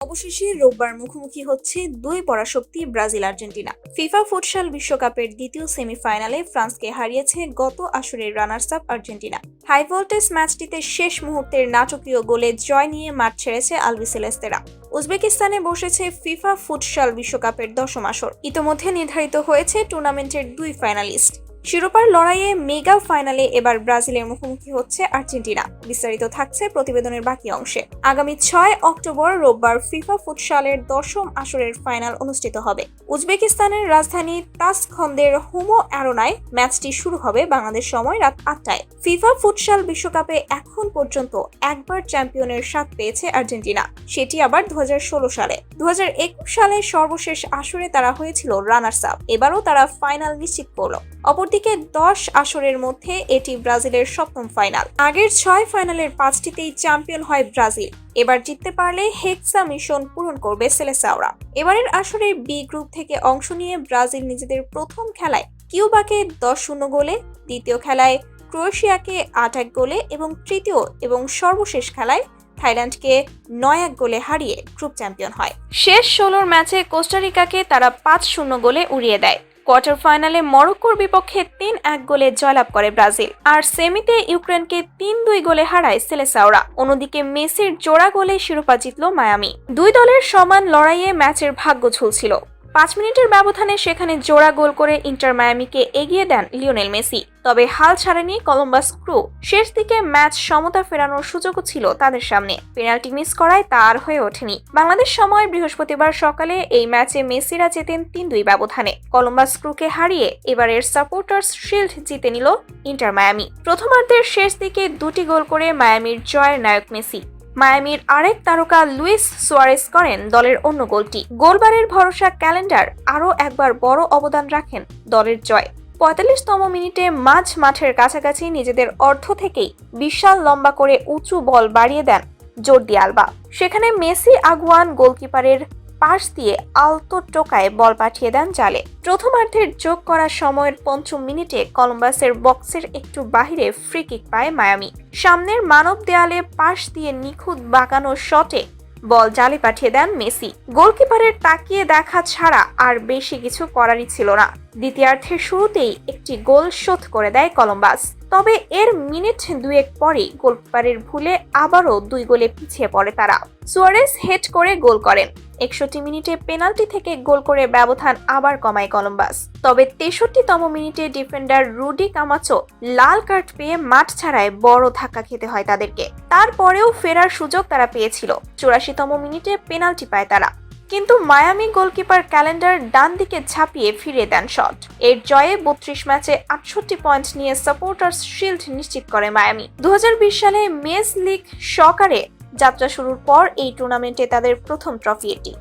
অবশেষে রোববার মুখোমুখি হচ্ছে দুই পরাশক্তি ব্রাজিল আর্জেন্টিনা। ফিফা ফুটসাল বিশ্বকাপের দ্বিতীয় সেমিফাইনালে ফ্রান্সকে হারিয়েছে গত আসরের runners up Argentina. High voltage ম্যাচটিতে শেষ মুহূর্তের নাটকীয় গোলে জয় নিয়ে মাঠ ছেড়েছে আলবিসেলেস্তেরা। উজবেকিস্তানে বসেছে ফিফা ফুটসাল বিশ্বকাপের দশম আসর। ইতোমধ্যে নির্ধারিত হয়েছে টুর্নামেন্টের দুই ফাইনালিস্ট। শিরোপার লড়াইয়ে মেগা ফাইনালে এবার ব্রাজিলের মুখোমুখি হচ্ছে আর্জেন্টিনা। বিস্তারিত থাকছে প্রতিবেদনের বাকি অংশে। আগামী 6 অক্টোবর রোববার ফিফা ফুটসালের দশম আসরের ফাইনাল অনুষ্ঠিত হবে। উজবেকিস্তানের রাজধানী তাসখন্দের হুমো অ্যারোনায় ম্যাচটি শুরু হবে বাংলাদেশ সময় রাত 8টায়। ফিফা ফুটসাল বিশ্বকাপে এখন পর্যন্ত একবার চ্যাম্পিয়নের স্বাদ পেয়েছে আর্জেন্টিনা, সেটি আবার 2016 সালে। 2021 সালে সর্বশেষ আসরে তারা হয়েছিল রানার্স আপ। এবারও তারা ফাইনাল নিশ্চিত করল। অপরদিকে 10 আসরের মধ্যে এটি ব্রাজিলের সপ্তম ফাইনাল। আগের 6 ফাইনালের 5টিতেই চ্যাম্পিয়ন হয় ব্রাজিল। এবার জিততে পারলে হেক্সা মিশন পূরণ করবে সেলেসাওরা। এবারের আসরে বি গ্রুপ থেকে অংশ নিয়ে ব্রাজিল নিজেদের প্রথম খেলায় কিউবাকে 10-0 গোলে, দ্বিতীয় খেলায় ক্রোয়েশিয়াকে 8-1 গোলে এবং তৃতীয় এবং সর্বশেষ খেলায় থাইল্যান্ডকে 9-1 গোলে হারিয়ে গ্রুপ চ্যাম্পিয়ন হয়। শেষ 16 ম্যাচে কোস্টারিকাকে তারা 5-0 গোলে উড়িয়ে দেয়। কোয়ার্টার ফাইনালে মরক্কোর বিপক্ষে 3-1 গোলে জয়লাভ করে ব্রাজিল, আর সেমিতে ইউক্রেনকে 3-2 গোলে হারায় সেলেসাওরা। অন্যদিকে মেসির জোড়া গোলে শিরোপা জিতল মায়ামি। দুই দলের সমান লড়াইয়ে ম্যাচের ভাগ্য ঝুলছিল। 5 মিনিটের ব্যবধানে সেখানে জোড়া গোল করে ইন্টার মায়ামিকে এগিয়ে দেন লিওনেল মেসি। তবে হাল ছাড়েনি কলম্বাস ক্রু। শেষ দিকে ম্যাচ সমতা ফেরানোর সুযোগও ছিল তাদের সামনে। পেনাল্টি মিস করায় তা আর হয়ে ওঠেনি। বাংলাদেশ সময় বৃহস্পতিবার সকালে এই ম্যাচে মেসিরা জেতেন 3-2 ব্যবধানে। কলম্বাস ক্রুকে হারিয়ে এবারের সাপোর্টার্স শিল্ড জিতে নিল ইন্টার মায়ামি। প্রথমার্ধের শেষ দিকে 2টি গোল করে মায়ামির জয়ের নায়ক মেসি। মায়ামির আরেক তারকা লুইস সুয়ারেস করেন দলের অন্য গোলটি। গোলবারের ভরসা ক্যালেন্ডার আরও একবার বড় অবদান রাখেন দলের জয়। 45তম মিনিটে মাঝ মাঠের কাছাকাছি নিজেদের অর্ধ থেকেই বিশাল লম্বা করে উঁচু বল বাড়িয়ে দেন জর্দি আলবা। সেখানে মেসি আগুয়ান গোলকিপারের পাশ দিয়ে আলতো টোকায় বল পাঠিয়ে দেন জালে। প্রথমার্ধের যোগ করা সময়ের 5 মিনিটে কলম্বাসের বক্সের একটু বাহিরে ফ্রি কিক পায় মায়ামি। সামনের মানব দেয়ালে পাশ দিয়ে নিখুঁত বাঁকানো শটে বল জালে পাঠিয়ে দেন মেসি। গোলকিপারের তাকিয়ে দেখা ছাড়া আর বেশি কিছু করারই ছিল না। দ্বিতীয়ার্ধের শুরুতেই একটি গোল শোধ করে দেয় কলম্বাস। তবে এর মিনিট 2 পরেই গোলকিপারের ভুলে আবারও 2 গোলে পিছিয়ে পড়ে তারা। সুয়ারেস হেড করে গোল করেন। 61 মিনিটে পেনাল্টি থেকে গোল করে ব্যবধান আবার কমায় কলম্বাস। তবে 63তম মিনিটে ডিফেন্ডার রুডি কামাচো লাল কার্ড পেয়ে মাঠ ছাড়ায় বড় ধাক্কা খেতে হয় তাদেরকে। তারপরেও ফেরার সুযোগ তারা পেয়েছিল। 84তম মিনিটে পেনাল্টি পায় তারা, কিন্তু মায়ামি গোলকিপার ক্যালেন্ডার ডান দিকে ঝাঁপিয়ে ফিরিয়ে দেন শট। এর জয়ে 32 ম্যাচে 68 পয়েন্ট নিয়ে সাপোর্টার্স শিল্ড নিশ্চিত করে মায়ামি। 2020 সালে মেস লিগ সকারে যাত্রা শুরুর পর এই টুর্নামেন্টে তাদের প্রথম ট্রফি এটি।